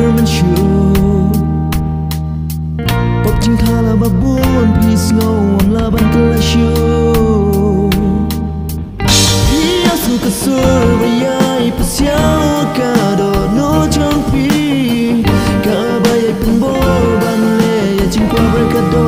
kerman show pop ching thala babun peace ngau on laban kala show Iya suka surbayai pasiau kado no jampi kabayai pembor ban le ya jingkwa berkado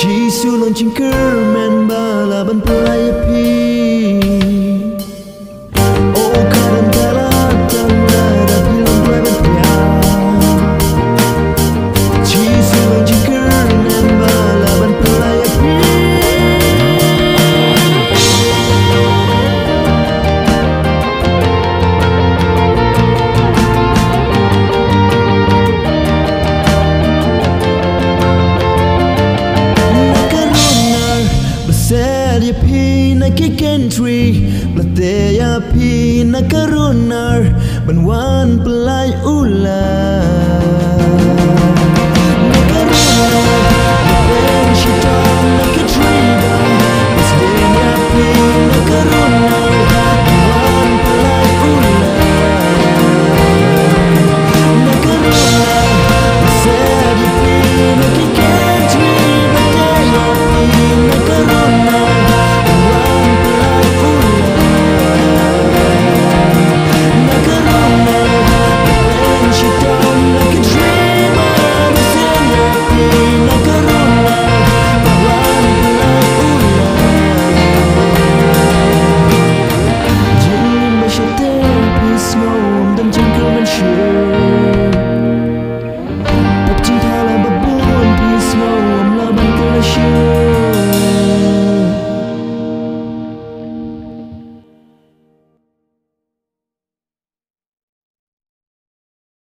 Chi sulon chingker men bala ban pelaya pi Oh karan kala tangla da bilang play ban piang Chi sulon chingker men bala ban pelaya pi Sedia pi na kikentry Platea pi na karunar Banwan pelay ulan Nakarunar, na pensyitang na katriba Sedia pi